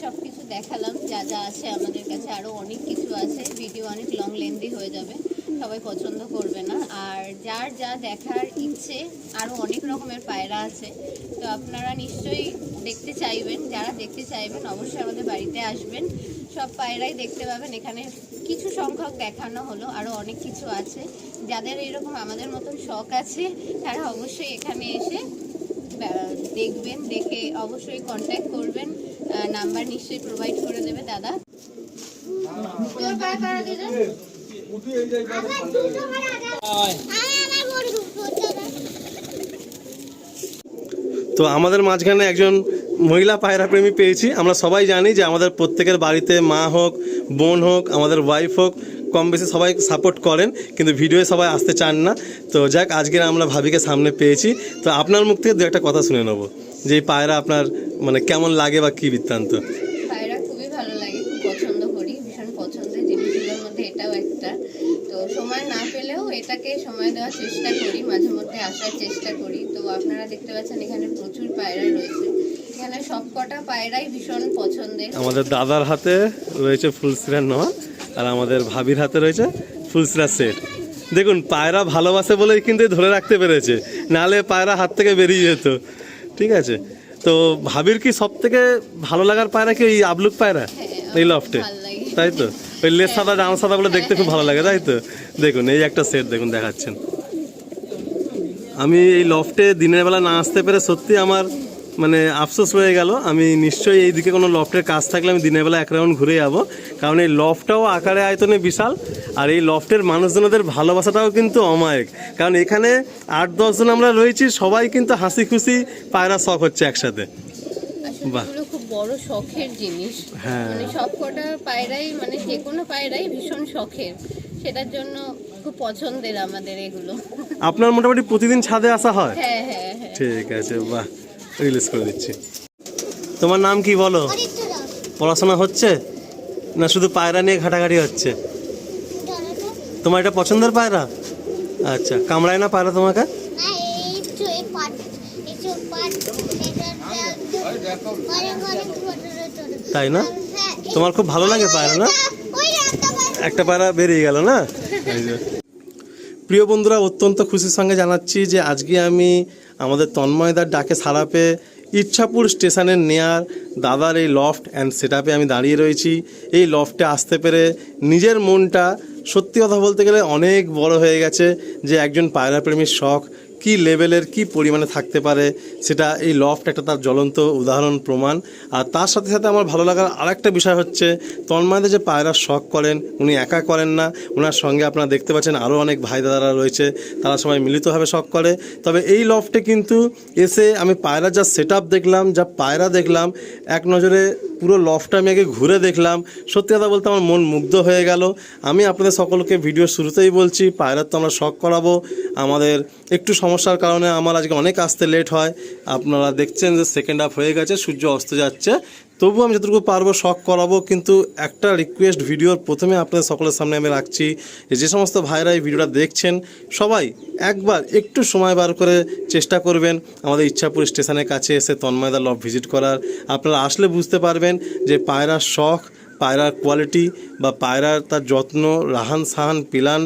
সব কিছু দেখালাম যা যা আছে আমাদের কাছে, আরও অনেক কিছু আছে, ভিডিও অনেক লং লেন্দি হয়ে যাবে, সবাই পছন্দ করবে না। আর যার যা দেখার ইচ্ছে, আরও অনেক রকমের পায়রা আছে, তো আপনারা নিশ্চয়ই দেখতে চাইবেন। যারা দেখতে চাইবেন অবশ্যই আমাদের বাড়িতে আসবেন, সব পায়রাই দেখতে পাবেন। এখানে কিছু সংখ্যক দেখানো হলো, আরও অনেক কিছু আছে। যাদের এরকম আমাদের মতন শখ আছে তারা অবশ্যই এখানে এসে দেখবেন, দেখে অবশ্যই কন্ট্যাক্ট করবেন। নাম্বার নিশ্চয়ই প্রোভাইড করে দেবে দাদা। তো আমাদের মাঝখানে একজন মহিলা পায়রা প্রেমী পেয়েছি। আমরা সবাই জানি যে আমাদের প্রত্যেকের বাড়িতে মা হোক, বোন হোক, আমাদের ওয়াইফ হোক, কম বেশি সবাই সাপোর্ট করেন, কিন্তু ভিডিওয়ে সবাই আসতে চান না। তো যাক, আজকে আমরা ভাবিকে সামনে পেয়েছি। তো আপনার মুখ থেকে দু একটা কথা শুনে নেবো যে এই পায়রা আপনার মানে কেমন লাগে বা কী বৃত্তান্ত। পায়রা খুবই ভালো লাগে, খুব পছন্দ করি, ভীষণ পছন্দের জিনিসগুলোর মধ্যে এটাও একটা। তো সময় না পেলেও এটাকে সময় দেওয়ার চেষ্টা করি, মাঝে মধ্যে আসার চেষ্টা করি। তো আপনারা দেখতে পাচ্ছেন এখানে প্রচুর পায়রা রয়েছে, এখানে সবকটা পায়রাই ভীষণ পছন্দের। আমাদের দাদার হাতে রয়েছে ফুলসিরার নোয়া, আর আমাদের ভাবির হাতে রয়েছে ফুলসিরার সেট। দেখুন, পায়রা ভালোবাসে বলেই কিন্তু ধরে রাখতে পেরেছে, নাহলে পায়রা হাত থেকে বেরিয়ে যেত। ঠিক আছে, তো ভাবির কি সব থেকে ভালো লাগার পায়রা কি ওই আবলুক পায়রা এই লফটে, তাই তো? ওই লেজ সাদা ডান সাদা বলে দেখতে খুব ভালো লাগে, তাই তো? দেখুন এই একটা সেট দেখুন দেখাচ্ছেন। আমি এই লফটে দিনের বেলা না আসতে পেরে সত্যি আমার মানে আফসোস রয়ে গেল। আমি নিশ্চয়ই এইদিকে কোনো লফটের কাজ থাকলে আমি দিনের বেলা এক রাউন্ড ঘুরে যাবো, কারণ এই লফটাও আকারে আয়তনে বিশাল, আর এই লফটের মানুষজনদের ভালোবাসাটাও কিন্তু অমায়িক। কারণ এখানে 8-10 জন আমরা রয়েছি, সবাই কিন্তু হাসি খুশি পায়রা শখ হচ্ছে একসাথে। বাহ, খুব বড় শখের জিনিস। হ্যাঁ, মানে সবকটা পায়রাই, মানে যে কোনো পায়রাই ভীষণ শখের, সেটার জন্য খুব পছন্দের আমাদের এগুলো। আপনার মোটামুটি প্রতিদিন ছাদে আসা হয়? হ্যাঁ হ্যাঁ হ্যাঁ। ঠিক আছে, বাহ, রিলিজ করে দিচ্ছি। তোমার নাম কি বলো? পড়াশোনা হচ্ছে না শুধু পায়রা নিয়ে ঘাটাঘাটি হচ্ছে? তোমার এটা পছন্দের পায়রা? আচ্ছা, কামড়ায় না পায়রা তোমাকে? তাই না? তোমার খুব ভালো লাগে পায়রা না? একটা পায়রা বেরিয়ে গেল না? প্রিয় বন্ধুরা, অত্যন্ত খুশির সঙ্গে জানাচ্ছি যে আজকে আমি আমাদের তন্ময়দার ডাকে সাড়া পেয়ে ইচ্ছাপুর স্টেশনের নেয়ার দাদার এই লফট অ্যান্ড সেটআপে আমি দাঁড়িয়ে রয়েছি। এই লফটে আসতে পেরে নিজের মনটা সত্যি কথা বলতে গেলে অনেক বড় হয়ে গেছে, যে একজন পায়রা প্রেমীর শখ কী লেভেলের কী পরিমাণে থাকতে পারে সেটা এই লফট একটা তার জ্বলন্ত উদাহরণ প্রমাণ। আর তার সাথে সাথে আমার ভালো লাগার আরেকটা বিষয় হচ্ছে তন্ময়দা যে পায়রার শখ করেন, উনি একা করেন না, ওনার সঙ্গে আপনারা দেখতে পাচ্ছেন আরও অনেক ভাই দাদারা রয়েছে, তারা সবাই মিলিতভাবে শখ করে। তবে এই লফটে কিন্তু এসে আমি পায়রা যা সেটআপ দেখলাম, যা পায়রা দেখলাম, এক নজরে পুরো লফটটা আমি আগে ঘুরে দেখলাম, সত্যি কথা বলতে আমার মন মুগ্ধ হয়ে গেল। আমি আপনাদের সকলকে ভিডিও শুরুতেই বলছি, পায়রার তো আমরা শখ করাবো, আমাদের একটু সমস্যার কারণে আমার আজকে অনেক আসতে লেট হয়। আপনারা দেখছেন যে সেকেন্ড হাফ হয়ে গেছে, সূর্য অস্ত যাচ্ছে, তবু আমি যতটুকু পারবো শখ করাবো। কিন্তু একটা রিকোয়েস্ট ভিডিওর প্রথমে আপনাদের সকলের সামনে আমি রাখছি, যে সমস্ত ভাইরা এই ভিডিওটা দেখছেন সবাই একবার একটু সময় বার করে চেষ্টা করবেন আমাদের ইচ্ছাপুর স্টেশনের কাছে এসে তন্ময়দা লফট ভিজিট করার। আপনারা আসলে বুঝতে পারবেন যে পায়রার শখ, পায়রার কোয়ালিটি বা পায়রার তার যত্ন, রাহান সাহান, পিলান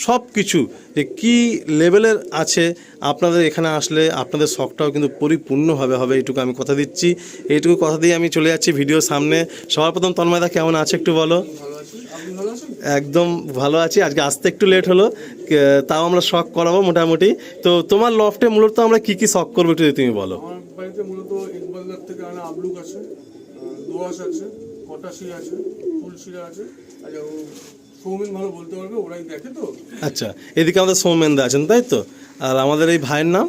সব কিছু যে কী লেভেলের আছে। আপনাদের এখানে আসলে আপনাদের শখটাও কিন্তু পরিপূর্ণভাবে হবে, এইটুকু আমি কথা দিচ্ছি। এইটুকু কথা দিয়ে আমি চলে যাচ্ছি ভিডিওর সামনে। সবার প্রথম তন্ময়দা কেমন আছে একটু বলো। একদম ভালো আছি, আজকে আসতে একটু লেট হলো, তাও আমরা শখ করাবো মোটামুটি। তো তোমার লফটে মূলত আমরা কি কি শখ করবো একটু তুমি বলো। আমার বাড়িতে মূলত ইকবালদার থেকে আনা আবলুক আছে, দোয়াশ আছে, কটাশি আছে, ফুলশিরা আছে, আর সৌমেন ভালো বলতে পারবে, ওরাই দেখে তো। আচ্ছা, এদিকে আমাদের সৌমেনদা আছেন তাই তো, আর আমাদের এই ভাইয়ের নাম?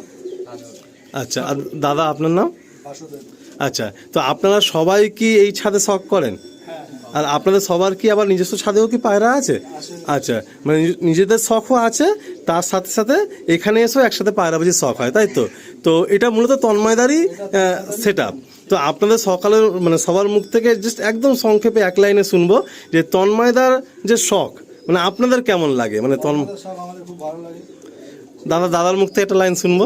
আচ্ছা, আর দাদা আপনার নাম? আচ্ছা, তো আপনারা সবাই কি এই ছাদে শখ করেন? আর আপনাদের সবার কি আবার নিজস্ব ছাদেও কি পায়রা আছে? আচ্ছা, মানে নিজেদের শখও আছে, তার সাথে সাথে এখানে এসেও একসাথে পায়রাবাজির শখ হয়, তাই তো? তো এটা মূলত তন্ময়দারই সেটআপ। তো আপনাদের সকালের মানে সবার মুখ থেকে জাস্ট একদম সংক্ষেপে এক লাইনে শুনবো যে তন্ময়দার যে শখ মানে আপনাদের কেমন লাগে, মানে দাদার মুখ থেকে একটা লাইন শুনবো।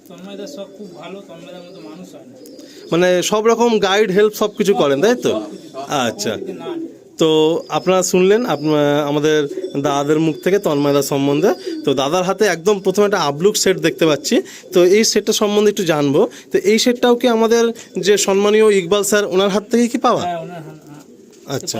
তন্ময়দার শখ খুব ভালো, তন্ময়দার মতো মানুষ হয় না। মানে সব রকম গাইড হেল্প সব কিছু করেন, তাই তো? আচ্ছা, তো আপনারা শুনলেন আমাদের দাদাদের মুখ থেকে তন্ময়দার সম্বন্ধে। তো দাদার হাতে একদম প্রথমে একটা আবলুক সেট দেখতে পাচ্ছি, তো এই সেটটা সম্বন্ধে একটু জানবো। তো এই সেটটাও কি আমাদের যে সম্মানীয় ইকবাল স্যার ওনার হাত থেকে কি পাওয়া? আচ্ছা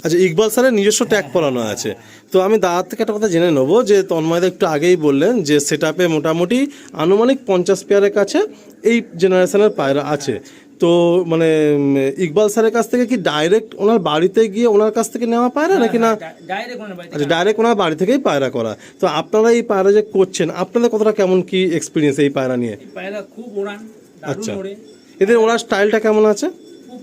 আচ্ছা, ইকবাল স্যারের নিজস্ব ট্যাগ পরানো আছে। তো আমি দাদার থেকে একটা কথা জেনে নেবো যে তন্ময়দা একটু আগেই বললেন যে সেট আপে মোটামুটি আনুমানিক 50 পেয়ারের কাছে এই জেনারেশনের পায়রা আছে। তো মানে ইকবাল স্যারের কাছ থেকে কি ডাইরেক্ট ওনার বাড়িতে গিয়ে ওনার কাছ থেকে নেওয়া পায়রা নাকি না? আচ্ছা, ডাইরেক্ট ওনার বাড়ি থেকেই পায়রা করা। তো আপনারা এই পায়রা যে করছেন, আপনাদের কতটা কেমন কি এক্সপিরিয়েন্স এই পায়রা নিয়ে? পায়রা খুব ওড়ান, আচ্ছা, দারুণ ওড়ে। এদের ওনার স্টাইলটা কেমন আছে? খুব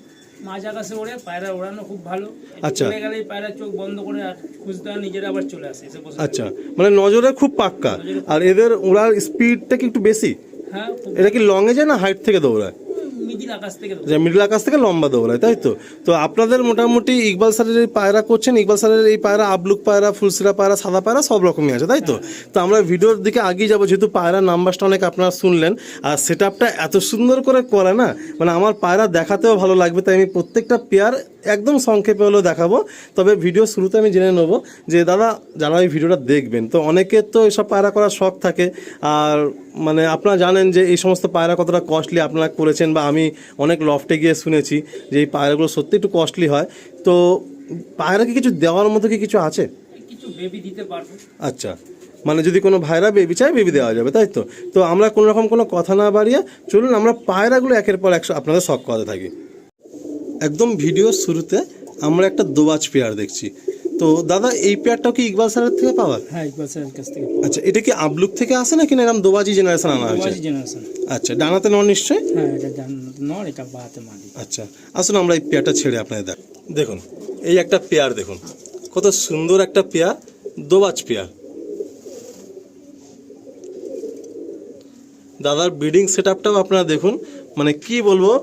মাঝ আকাশে ওড়ে, পায়রা ওড়ানো খুব ভালো। আচ্ছা। চলে গেলেই পায়রা চোখ বন্ধ করে আর খুঁজতে হয়, নিজেরা আবার চলে আসে, এসে বসে থাকে। আচ্ছা, মানে নজরে খুব পাক্কা। আর এদের ওড়ার স্পিডটা কি একটু বেশি? হ্যাঁ, খুব এটা কি লংয়ে যায় না হাইট থেকে দৌড়ায়? মিডিল আকাশ থেকে যে মিডল আকাশ থেকে লম্বা দৌড়ায়, তাই তো? তো আপনাদের মোটামুটি ইকবাল স্যারের এই পায়রা করছেন, ইকবাল স্যারের এই পায়রা আবলুক পায়রা, ফুলসিরা পায়রা, সাদা পায়রা সব রকমই আছে, তাই তো? তো আমরা ভিডিওর দিকে আগিয়ে যাবো, যেহেতু পায়রার নাম্বারটা অনেক আপনারা শুনলেন আর সেট আপটা এত সুন্দর করে করে না, মানে আমার পায়রা দেখাতেও ভালো লাগবে, তাই আমি প্রত্যেকটা পেয়ার একদম সংক্ষেপে হলেও দেখাবো। তবে ভিডিও শুরুতে আমি জেনে নেবো যে দাদা, যারা এই ভিডিওটা দেখবেন, তো অনেকের তো এসব পায়রা করার শখ থাকে, আর মানে আপনারা জানেন যে এই সমস্ত পায়রা কতটা কস্টলি আপনারা করেছেন, বা আমি অনেক লফটে গিয়ে শুনেছি যে এই পায়রাগুলো সত্যি একটু কস্টলি হয়। তো পায়রাকে কিছু দেওয়ার মতো কি কিছু আছে? কিছু বেবি দিতে পারবো। আচ্ছা, মানে যদি কোনো ভাইরা বেবি চায়, বেবি দেওয়া যাবে, তাই তো? তো আমরা কোনো রকম কোনো কথা না বাড়িয়ে চলুন আমরা পায়রাগুলো একের পর 100 আপনাদের শখ করাতে থাকি। একদম ভিডিওর শুরুতে আমরা একটা দোবাজ পেয়ার দেখছি। তো দাদা, এই পেয়ারটাও কি ইকবাল স্যারের থেকে পাওয়া? হ্যাঁ, ইকবাল স্যারের কাছ থেকে। আচ্ছা, এটা কি আবলুক থেকে আসে নাকি না এরকম দোবাজি জেনারেশন আনা হয়েছে? দোবাজি জেনারেশন। আচ্ছা, ডানাতে নন নিশ্চয়ই? হ্যাঁ, এটা নর, এটা বাতে মাদি। আচ্ছা, আসুন আমরা এই পেয়ারটা ছেড়ে আপনাদের দেখুন। এই একটা পেয়ার দেখুন, কত সুন্দর একটা পেয়ার, দোবাজ পেয়ার। দাদার ব্রিডিং সেট আপটাও আপনারা দেখুন, মানে কি বলবো,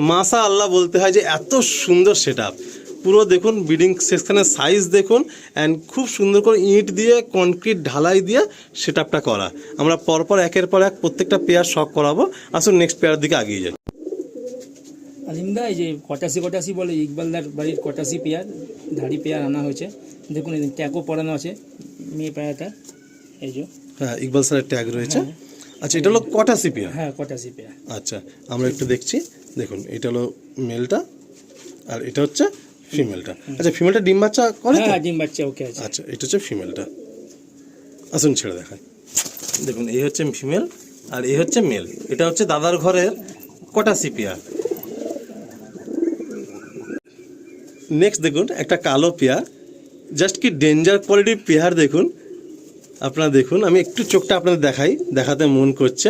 মাশা আল্লাহ বলতে হয় যে এত সুন্দর সেট আপ। পুরো দেখুন ব্রিডিং সেকশনের সাইজ দেখুন, অ্যান্ড খুব সুন্দর করে ইট দিয়ে কনক্রিট ঢালাই দিয়ে সেট আপটা করা। আমরা পরপর একের পর এক প্রত্যেকটা পেয়ার শখ করাবো। আসুন নেক্সট পেয়ার দিকে এগিয়ে যাই। আলিমদা, এই যে কটাসি বলে ইকবালদার বাড়ির কটাসি পেয়ার, ধাড়ি পেয়ার আনা হয়েছে। দেখুন, এই ট্যাগও পরানো আছে মেয়ে পায়রাটা, এই যে। হ্যাঁ, ইকবাল স্যারের ট্যাগ রয়েছে। আচ্ছা, এটা হলো কটাসি পেয়ার? হ্যাঁ, কটাসি পেয়ার। আচ্ছা, আমরা একটু দেখছি। দেখুন, এটা হলো মেলটা আর এটা হচ্ছে ফিমেলটা। আচ্ছা, ফিমেলটা ডিম বাচ্চা করে তো? হ্যাঁ, ডিম বাচ্চা ওকে আছে। আচ্ছা, এটা হচ্ছে ফিমেলটা। আসুন ছেড়ে দেখায়। দেখুন, এই হচ্ছে ফিমেল আর এই হচ্ছে মেল। এটা হচ্ছে দাদার ঘরের কটাসি পেয়ার। নেক্সট দেখুন একটা কালো পেয়ার, জাস্ট কি ডেঞ্জার কোয়ালিটির পেয়ার। দেখুন, আপনারা দেখুন, আমি একটু চোখটা আপনাদের দেখাতে মন করছে।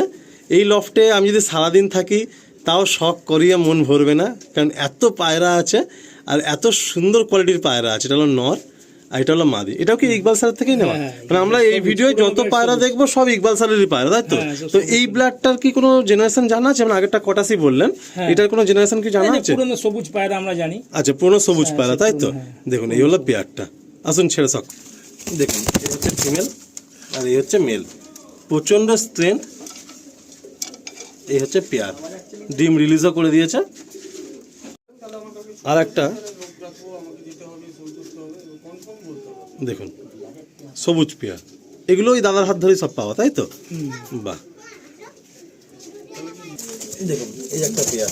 এই লফটে আমি যদি সারাদিন থাকি তাও শখ করিয়ে মন ভরবে না, কারণ এত পায়রা আছে আর এত সুন্দর কোয়ালিটির পায়রা আছে। এটা হলো নর আর এটা হলো মাদি। এটাও কি ইকবাল স্যারের থেকেই নেওয়া? মানে আমরা এই ভিডিওয় যত পায়রা দেখবো সব ইকবাল স্যারেরই পায়রা, তাই তো? তো এই ব্লাডটার কি কোনো জেনারেশন জানা আছে? মানে আগেরটা কটাসি বললেন, এটার কোনো জেনারেশন কি জানা আছে? পুরনো সবুজ পায়রা আমরা জানি। আচ্ছা, পুরনো সবুজ পায়রা, তাই তো? দেখুন, এই হলো পেয়ারটা। আসুন ছেড়ে শখ। দেখুন, এই হচ্ছে ফিমেল আর এই হচ্ছে মেল, প্রচণ্ড স্ট্রেংথ। এই হচ্ছে পেয়ার, ডিম রিলিজও করে দিয়েছে। আর একটা দেখুন, সবুজ পেয়ার, এগুলো ওই দাদার হাত ধরেই সব পাওয়া, তাই তো? বাহ, দেখুন এই একটা পেয়ার।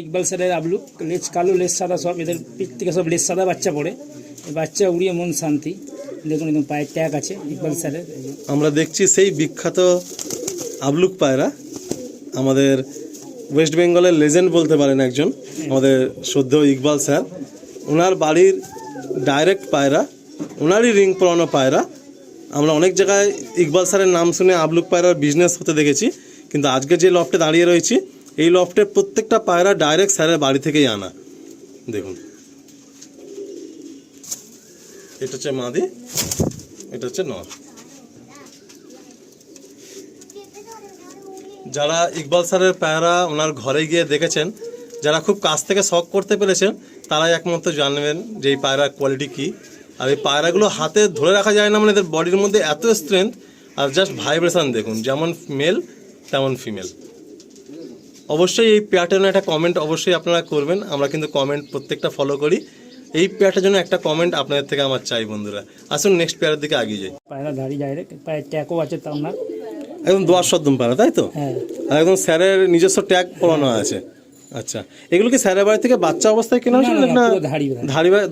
ইকবাল স্যারের আবলুক, লেজ কালো, লেজ সাদা, সব এদের পিঠ থেকে সব লেজ সাদা বাচ্চা পড়ে। এই বাচ্চা উড়িয়ে মন শান্তি। দেখুন, একদম পায়ের ট্যাগ আছে ইকবাল স্যারের। আমরা দেখছি সেই বিখ্যাত আবলুক পায়রা, আমাদের ওয়েস্ট বেঙ্গলের লেজেন্ড বলতে পারেন একজন, আমাদের শ্রদ্ধেয় ইকবাল স্যার। ওনার বাড়ির ডাইরেক্ট পায়রা, ওনারই রিং পরানো পায়রা। আমরা অনেক জায়গায় ইকবাল স্যারের নাম শুনে আবলুক পায়রার বিজনেস হতে দেখেছি, কিন্তু আজকে যে লফটে দাঁড়িয়ে রয়েছি, এই লফটের প্রত্যেকটা পায়রা ডাইরেক্ট স্যারের বাড়ি থেকেই আনা। দেখুন, এটা হচ্ছে মাদি, এটা হচ্ছে নর। যারা ইকবাল স্যারের পায়রা ওনার ঘরে গিয়ে দেখেছেন, যারা খুব কাছ থেকে শখ করতে পেরেছেন, তারাই একমাত্র জানবেন যে এই পায়রার কোয়ালিটি কী। আর এই পায়রাগুলো হাতে ধরে রাখা যায় না, মানে এদের বডির মধ্যে এত স্ট্রেংথ, আর জাস্ট ভাইব্রেশন দেখুন, যেমন মেল তেমন ফিমেল। অবশ্যই এই পেয়ারটার জন্য একটা কমেন্ট অবশ্যই আপনারা করবেন, আমরা কিন্তু কমেন্ট প্রত্যেকটা ফলো করি। এই পেয়ারটার জন্য একটা কমেন্ট আপনাদের থেকে আমার চাই বন্ধুরা। আসুন নেক্সট পেয়ারের দিকে এগিয়ে যাই। পায়রা ধাড়ি ডাইরেক্ট, পায়ের ট্যাকও আছে তাও না। একদম দোয়ার সদ্দম পায়রা, তাই তো? হ্যাঁ, আর একদম স্যারের নিজস্ব ট্যাগ পড়ানো আছে। আচ্ছা, এগুলো কি স্যারের বাড়ি থেকে বাচ্চা অবস্থায় কেনা হয়েছিল না, না পুরো ধাড়ি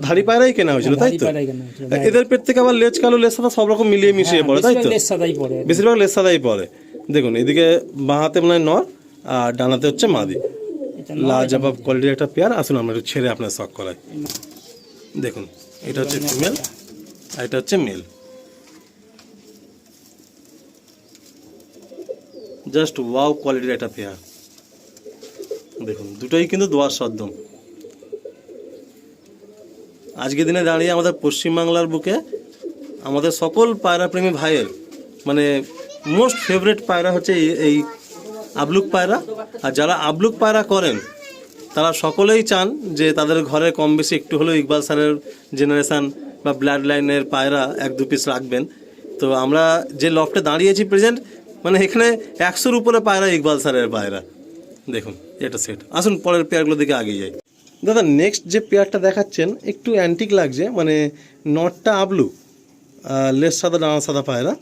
ধাড়ি পায়রাই কেনা হয়েছিল, তাই ধাড়ি তো? পায়রা কেন হয়েছিল? এদের পেট থেকে আবার লেজ কালো লেজ সাদা সব রকম মিলিয়ে মিশিয়ে পড়ে, তাই তো? লেজ সাদাই পড়ে। বেশিরভাগ লেজ সাদাই পড়ে। দেখুন এদিকে বাঁ হাতে মনে হয় নর আর ডানাতে হচ্ছে মাদি। এটা লাজবাব কোয়ালিটির একটা পেয়ার। আসুন আমরা একটু ছেড়ে আপনার শখ করাই। দেখুন এটা হচ্ছে ফিমেল আর এটা হচ্ছে মেল। জাস্ট ওয়াও কোয়ালিটির একটা পেয়ার। দেখুন দুটোই কিন্তু দোয়ার সদ্দম। আজকের দিনে দাঁড়িয়ে আমাদের পশ্চিমবাংলার বুকে আমাদের সকল পায়রা প্রেমী ভাইয়ের মানে মোস্ট ফেভারিট পায়রা হচ্ছে এই আবলুক পায়রা। আর যারা আবলুক পায়রা করেন তারা সকলেই চান যে তাদের ঘরে কম বেশি একটু হলেও ইকবাল স্যারের জেনারেশান বা ব্লাড লাইনের পায়রা 1-2 পিস রাখবেন। তো আমরা যে লফটে দাঁড়িয়েছি প্রেজেন্ট, মানে এখানে 100-র উপরে পায়রা ইকবাল স্যারের পায়রা। দেখুন এটা সেট। আসুন পরের পেয়ারগুলোর দিকে আগে যাই। দাদা নেক্সট যে পেয়ারটা দেখাচ্ছেন একটু অ্যান্টিক লাগছে, মানে নটটা আবলু, লেস সাদা ডানা সাদা পায়রা,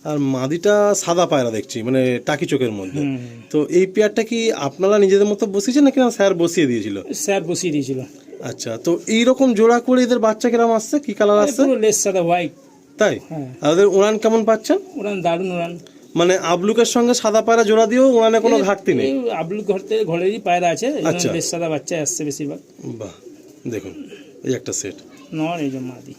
আর মাদিটা সাদা পায়রা দেখছি, মানে টাকি চোখের মধ্যে। তো এই পেয়ারটা কি আপনারা নিজেদের মতো বসিয়েছেন নাকি না স্যার বসিয়ে দিয়েছিল? স্যার বসিয়ে দিয়েছিল। আচ্ছা, তো এইরকম জোড়া করে এদের বাচ্চা কিরম আসছে, কি কালার আসছে? পুরো লেজ সাদা হোয়াইট। তাই? আর ওদের উড়ান কেমন পাচ্ছেন? উড়ান দারুণ উড়ান। মানে আবলুকের সঙ্গে সাদা পায়রা জোড়া দিয়েও উড়ানে কোনো ঘাটতি নেই? এই আবলু ঘরেরই পায়রা আছে, আচ্ছা। লেজ সাদা বাচ্চা আসছে বেশিরভাগ। বাহ, দেখুন এই একটা সেট। নর এই যে মাদি।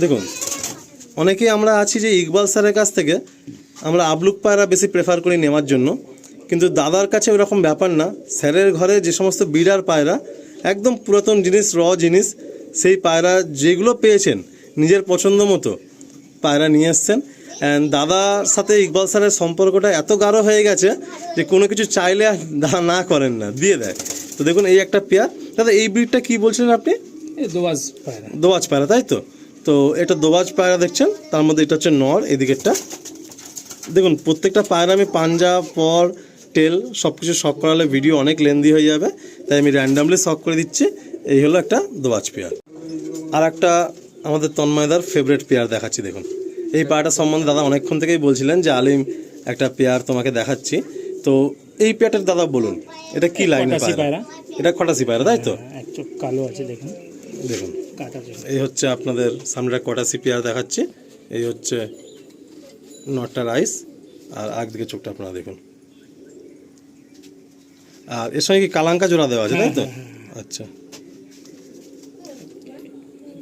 দেখুন অনেকেই আমরা আছি যে ইকবাল স্যারের কাছ থেকে আমরা আবলুক পায়রা বেশি প্রেফার করি নেওয়ার জন্য, কিন্তু দাদার কাছে ওরকম ব্যাপার না। স্যারের ঘরে যে সমস্ত বিডার পায়রা একদম পুরাতন জিনিস, র জিনিস, সেই পায়রা যেগুলো পেয়েছেন নিজের পছন্দ মতো পায়রা নিয়ে এসছেন। অ্যান্ড দাদার সাথে ইকবাল স্যারের সম্পর্কটা এত গাঢ় হয়ে গেছে যে কোনো কিছু চাইলে আর দাদা না করেন না, দিয়ে দেয়। তো দেখুন এই একটা পেয়ার। দাদা এই ব্রিডটা কি বলছিলেন আপনি? দোয়াজ পায়রা। দোয়াজ পায়রা, তাই তো? তো এটা দোবাজ পায়রা দেখছেন, তার মধ্যে এটা হচ্ছে নর। এদিকেরটা দেখুন, প্রত্যেকটা পায়রা আমি পাঞ্জা, পর, টেল সব কিছু শখ করালে ভিডিও অনেক লেন্দি হয়ে যাবে, তাই আমি র্যান্ডামলি শখ করে দিচ্ছি। এই হলো একটা দোবাজ পেয়ার। আর একটা আমাদের তন্ময়দার ফেভারিট পেয়ার দেখাচ্ছি। দেখুন এই পায়রাটা সম্বন্ধে দাদা অনেকক্ষণ থেকেই বলছিলেন যে আলিম একটা পেয়ার তোমাকে দেখাচ্ছি। তো এই পেয়ারটার দাদা বলুন এটা কি লাইনের পায়রা? এটা খটাসি পায়রা, তাই তো? এক চোখ কালো আছে, দেখুন। দেখুন কাটা চোখ। এই হচ্ছে আপনাদের সামনে কটাসি পেয়ার দেখাচ্ছি। এই হচ্ছে নটটা রাইস, আর একদিকে চোখটা আপনারা দেখুন। আর এর সঙ্গে কি কালাঙ্কা জোড়া দেওয়া আছে, তাই তো? আচ্ছা,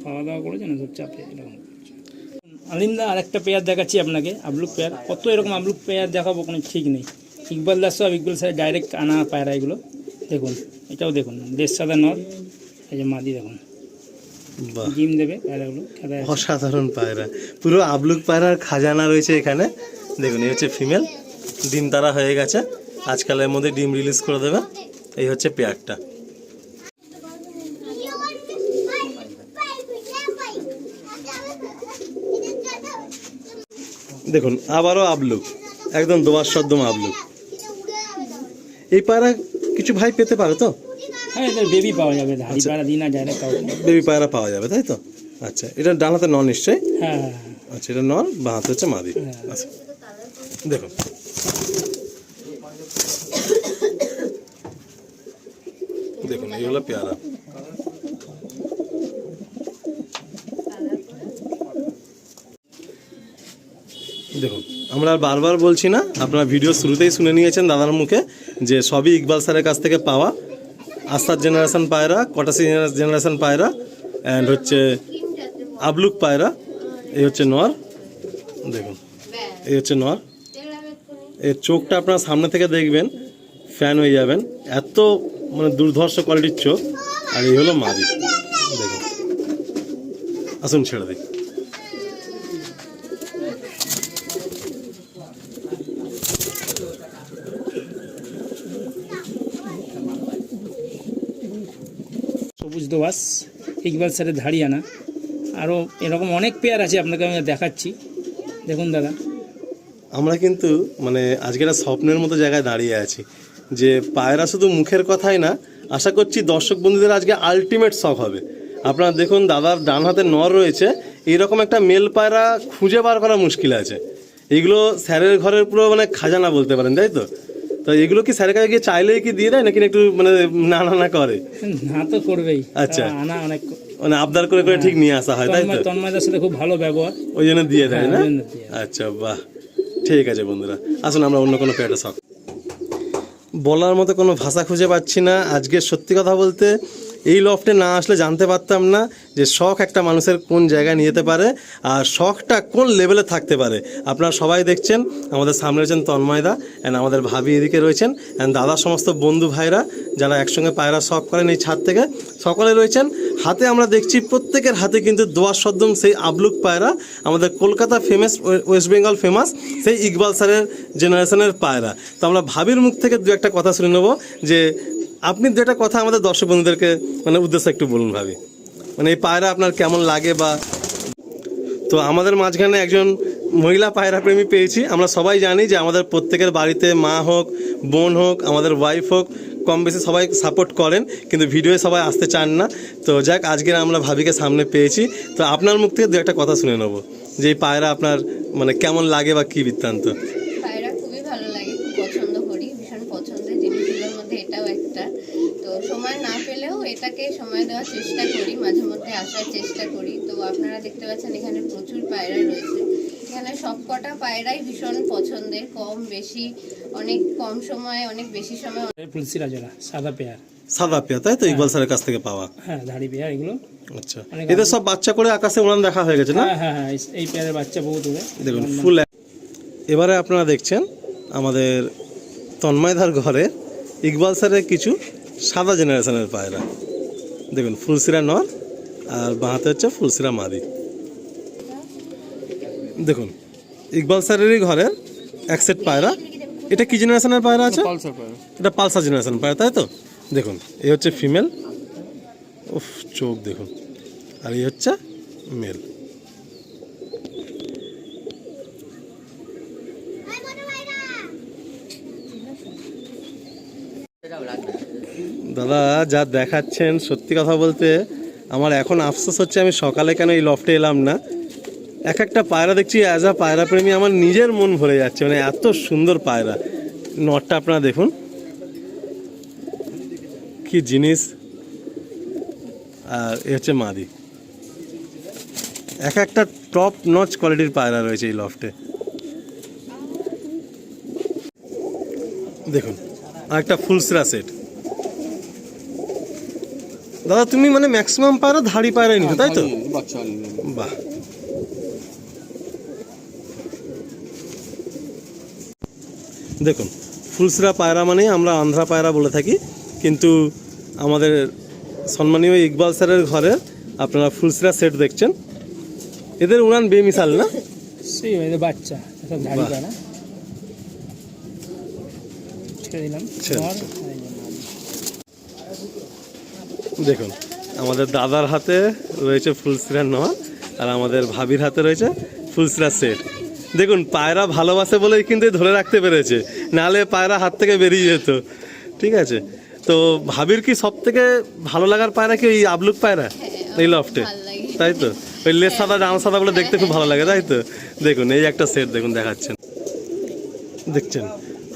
খাওয়া দাওয়া করেছে না, সব চাপে এরকম। আলিমদা আর একটা পেয়ার দেখাচ্ছি আপনাকে, আবলুক পেয়ার। কত এরকম আবলুক পেয়ার দেখাবো, কোনো ঠিক নেই। ইকবাল দাস সব ইকবাল স্যার ডাইরেক্ট আনা পায়রা এগুলো। দেখুন এটাও দেখুন, দেশ সাদা নর, এই যে মাদি দেখুন, বাহ, ডিম দেবে পায়রাগুলো। অসাধারণ পায়রা, পুরো আবলুক পায়রার খাজানা রয়েছে এখানে। দেখুন এই হচ্ছে ফিমেল, ডিম তারা হয়ে গেছে, আজকালের মধ্যে ডিম রিলিজ করে দেবে। এই হচ্ছে পেয়ারটা। দেখুন আবারও আবলুক, একদম দোয়ার সদ্দম আবলুক। এই পায়রা কিছু ভাই পেতে পারে তো? হ্যাঁ, এদের বেবি পাওয়া যাবে, ধাড়ি পায়রা দিন না ডাইরেক্ট কাউকে। বেবি পায়রা পাওয়া যাবে, তাই তো? আচ্ছা, এটা ডানাতে নর নিশ্চয়ই? হ্যাঁ হ্যাঁ। আচ্ছা, এটা নর, বা হাতে হচ্ছে মাদি। আচ্ছা দেখুন দেখুন এই হলো পেয়ারা। দেখুন আমরা আর বারবার বলছি না, আপনারা ভিডিও শুরুতেই শুনে নিয়েছেন দাদার মুখে যে সবই ইকবাল স্যারের কাছ থেকে পাওয়া। আস্তার জেনারেশন পায়রা, কটাসি জেনারেশন পায়রা, অ্যান্ড হচ্ছে আবলুক পায়রা। এই হচ্ছে নর, দেখুন এই হচ্ছে নর। এর চোখটা আপনারা সামনে থেকে দেখবেন, ফ্যান হয়ে যাবেন, এত মানে দুর্ধর্ষ কোয়ালিটির চোখ, আর এই হলো মাদি। দেখুন, আসুন ছেড়ে দিই। সবুজ দোয়াস, ইকবাল স্যারের ধাড়িয়ানা, আরও এরকম অনেক পেয়ার আছে, আপনাকে আমি দেখাচ্ছি। দেখুন দাদা, আমরা কিন্তু মানে আজকে একটা স্বপ্নের মতো জায়গায় দাঁড়িয়ে আছি, যে পায়রা শুধু মুখের কথাই না, আশা করছি দর্শক বন্ধুদের আজকে আলটিমেট শখ হবে। আপনারা দেখুন, দাদার ডান হাতে নর রয়েছে, এইরকম একটা মেল পায়রা খুঁজে বার করা মুশকিল আছে। এগুলো স্যারের ঘরের পুরো মানে খাজানা বলতে পারেন, তাই তো? তো এগুলো কি স্যারের কাছে গিয়ে চাইলেই কি দিয়ে দেয়, নাকি একটু মানে না করে? না তো করবেই, আচ্ছা, আনা অনেক মানে আবদার করে করে ঠিক নিয়ে আসা হয়, তাই তো? তন্ময়দার সাথে খুব ভালো ব্যবহার, ওই জন্য দিয়ে দেয় না? ওই জন্য দিয়ে দেয়। আচ্ছা, বাহ, ঠিক আছে বন্ধুরা, আসুন আমরা অন্য কোনো পেয়ারটা শখ। বলার মতো কোনো ভাষা খুঁজে পাচ্ছি না। আজকে সত্যি কথা বলতে এই লফটে না আসলে জানতে পারতাম না যে শখ একটা মানুষের কোন জায়গায় নিয়ে যেতে পারে, আর শখটা কোন লেভেলে থাকতে পারে। আপনারা সবাই দেখছেন, আমাদের সামনে রয়েছেন তন্ময়দা, অ্যান্ড আমাদের ভাবি এদিকে রয়েছেন, অ্যান্ড দাদার সমস্ত বন্ধু ভাইরা যারা একসঙ্গে পায়রা শখ করেন এই ছাদ থেকে, সকলে রয়েছেন। হাতে আমরা দেখছি প্রত্যেকের হাতে কিন্তু দোয়াশ সদ্দম সেই আবলুক পায়রা, আমাদের Kolkata famous, West Bengal famous সেই ইকবাল স্যারের জেনারেশনের পায়রা। তো আমরা ভাবির মুখ থেকে দু একটা কথা শুনে নেবো, যে আপনি দু একটা কথা আমাদের দর্শক বন্ধুদেরকে মানে উদ্দেশ্যে একটু বলুন ভাবি, মানে এই পায়রা আপনার কেমন লাগে। বা তো আমাদের মাঝখানে একজন মহিলা পায়রা প্রেমী পেয়েছি। আমরা সবাই জানি যে আমাদের প্রত্যেকের বাড়িতে মা হোক, বোন হোক, আমাদের ওয়াইফ হোক, কম বেশি সবাই সাপোর্ট করেন, কিন্তু ভিডিওয়ে সবাই আসতে চান না। তো যাক, আজকের আমরা ভাবিকে সামনে পেয়েছি, তো আপনার মুখ থেকে দু একটা কথা শুনে নেবো, যে এই পায়রা আপনার মানে কেমন লাগে বা কী বৃত্তান্ত। পায়রা খুবই ভালো লাগে, খুব পছন্দ করি, ভীষণ পছন্দের জিনিসগুলোর মধ্যে এটাও একটা। তো সময় না পেলেও এটাকে সময় দেওয়ার চেষ্টা করি, মাঝে মধ্যে আসার চেষ্টা করি। তো আপনারা দেখতে পাচ্ছেন এখানে প্রচুর পায়রা রয়েছে। এখানে সব কটা পায়রাই ভীষণ পছন্দের, কম বেশি, অনেক কম সময়ে অনেক বেশি সময়। ফুলসিরা জোড়া, সাদা পেয়ার, সাদা পেয়ার, তাই তো? ইকবাল স্যারের কাছ থেকে পাওয়া। হ্যাঁ, ধাড়ি পেয়ার এগুলো। আচ্ছা, এদের সব বাচ্চা করে আকাশে উড়ান দেখা হয়ে গেছে না? হ্যাঁ হ্যাঁ হ্যাঁ, এই পেয়ারের বাচ্চা বহুত উড়ে। দেখুন ফুল। এবারে আপনারা দেখছেন আমাদের তন্ময়দার ঘরে ইকবাল স্যারের কিছু সাদা জেনারেশনের পায়রা। দেখুন, ফুলসিরা নর আর বাঁহাতে হচ্ছে ফুলসিরা মাদি। দেখুন, ইকবাল স্যারেরই ঘরের এক সেট পায়রা। এটা কি জেনারেশনের পায়রা আছে? পালসার পায়রা। এটা পালসার জেনারেশন পায়রা, তাই তো? দেখুন, এই হচ্ছে ফিমেল, উফ চোখ দেখুন, আর এই হচ্ছে মেল। দাদা যা দেখাচ্ছেন, সত্যি কথা বলতে আমার এখন আফসোস হচ্ছে আমি সকালে কেন এই লফটে এলাম না। এক একটা পায়রা দেখছি, অ্যাজ আ পায়রা প্রেমী আমার নিজের মন ভরে যাচ্ছে, মানে এত সুন্দর পায়রা। নটটা আপনারা দেখুন কি জিনিস, আর এ হচ্ছে মাদি। এক একটা টপ নচ কোয়ালিটির পায়রা রয়েছে এই লফটে। দেখুন, আর একটা ফুলসিরা সেট। দাদা তুমি মানে ম্যাক্সিমাম পায়রা ধাড়ি পায়রাই নিতে, তাই তো? বাচ্চা বাহ, দেখুন ফুলসিরা পায়রা মানে আমরা আন্ধ্রা পায়রা বলে থাকি, কিন্তু আমাদের সম্মানীয় ইকবাল স্যারের ঘরে আপনারা ফুলসিরা সেট দেখছেন। এদের উড়ান বেমিসাল না? সেই বাচ্চা সব ধাড়ি পায়রা ছেড়ে দিলাম। দেখুন, আমাদের দাদার হাতে রয়েছে ফুলসিরা নর, আর আমাদের ভাবির হাতে রয়েছে ফুলসিরা সেট। দেখুন, পায়রা ভালোবাসে বলেই কিন্তু ধরে রাখতে পেরেছে, নাহলে পায়রা হাত থেকে বেরিয়ে যেত। ঠিক আছে, তো ভাবির কি সব থেকে ভালো লাগার পায়রা কি এই আবলুক পায়রা এই লফটে, তাই তো? ওই লেজ সাদা ডান সাদাগুলো দেখতে খুব ভালো লাগে, তাই তো? দেখুন, এই একটা সেট দেখুন, দেখাচ্ছেন, দেখছেন,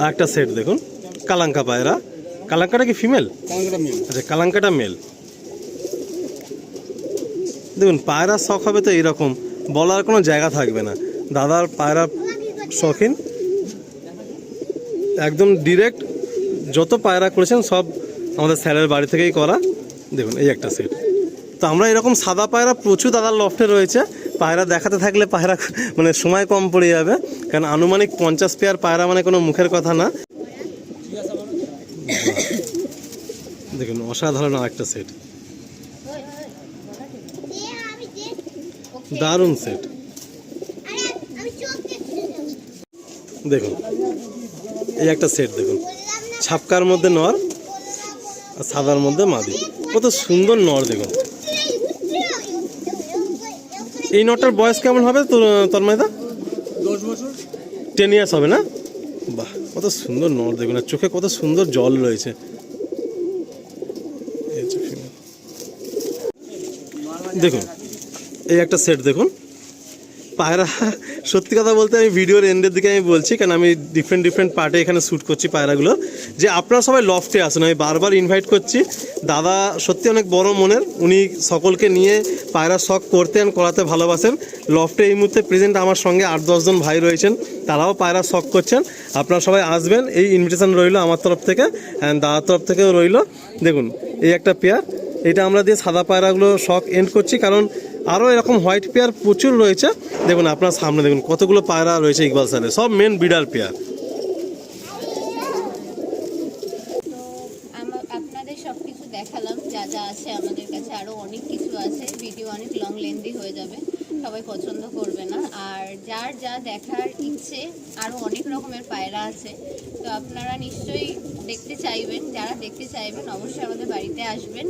আর একটা সেট দেখুন, কালাঙ্কা পায়রা। কালাঙ্কাটা কি ফিমেল? আচ্ছা, কালাঙ্কাটা মেল। দেখুন, পায়রা শখ হবে তো এইরকম, বলার কোনো জায়গা থাকবে না। দাদার পায়রা শখিন, একদম ডিরেক্ট যত পায়রা করেছেন সব আমাদের স্যারের বাড়ি থেকেই করা। দেখুন, এই একটা সেট। তো আমরা এরকম সাদা পায়রা প্রচুর দাদার লফটে রয়েছে। পায়রা দেখাতে থাকলে পায়রা মানে সময় কম পড়ে যাবে, কারণ আনুমানিক 50 পেয়ার পায়রা মানে কোনো মুখের কথা না। দেখুন অসাধারণ আরেকটা সেট, দারুণ সেট। দেখুন এই একটা সেট দেখুন, ছাপকার মধ্যে নর আর সাদার মধ্যে মাদি, কত সুন্দর নর দেখুন। এই নটার বয়স কেমন হবে তন্ময়দা? 10 বছর। 10 ইয়ার্স হবে না? বাহ, কত সুন্দর নর দেখুন, আর চোখে কত সুন্দর জল রয়েছে। দেখুন এই একটা সেট দেখুন পায়রা। সত্যি কথা বলতে আমি ভিডিওর এন্ডের দিকে আমি বলছি, কারণ আমি ডিফারেন্ট পার্টে এখানে শ্যুট করছি পায়রাগুলো, যে আপনারা সবাই লফটে আসুন। আমি বারবার ইনভাইট করছি, দাদা সত্যি অনেক বড় মনের, উনি সকলকে নিয়ে পায়রা শখ করতেন, করাতে ভালোবাসেন। লফটে এই মুহূর্তে প্রেজেন্ট আমার সঙ্গে 8-10 জন ভাই রয়েছেন, তারাও পায়রা শখ করছেন। আপনারা সবাই আসবেন, এই ইনভিটেশন রইল আমার তরফ থেকে, অ্যান্ড দাদার তরফ থেকেও রইল। দেখুন এই একটা পেয়ার, এটা আমরা দিয়ে সাদা পায়রাগুলো শখ এন্ড করছি, কারণ আরও এরকম হোয়াইট পেয়ার প্রচুর রয়েছে। দেখুন আপনার সামনে দেখুন কতগুলো পায়রা রয়েছে ইকবাল স্যারের, সব মেন বিডার পেয়ার। আপনাদের সব কিছু দেখালাম, যা যা আছে আমাদের কাছে, আরও অনেক কিছু আছে। ভিডিও অনেক লং লেন্দি হয়ে যাবে, সবাই পছন্দ করবে না। আর যার যা দেখার ইচ্ছে, আরও অনেক রকমের পায়রা আছে, তো আপনারা নিশ্চয়ই দেখতে চাইবেন। যারা দেখতে চাইবেন অবশ্যই আমাদের বাড়িতে আসবেন,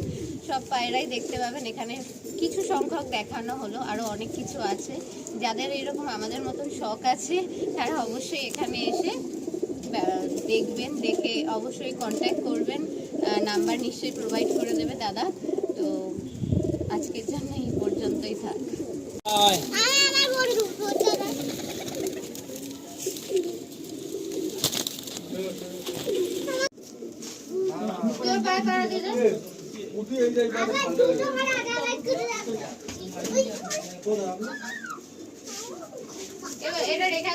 সব পায়রাই দেখতে পাবেন। এখানে কিছু সংখ্যক দেখানো হলো, আরও অনেক কিছু আছে। যাদের এরকম আমাদের মতন শখ আছে তারা অবশ্যই এখানে এসে দেখবেন, দেখে অবশ্যই কন্ট্যাক্ট করবেন। নাম্বার নিশ্চয়ই প্রোভাইড করে দেবে দাদা। তো আজকের জন্য এই পর্যন্তই থাক। এটা রেখে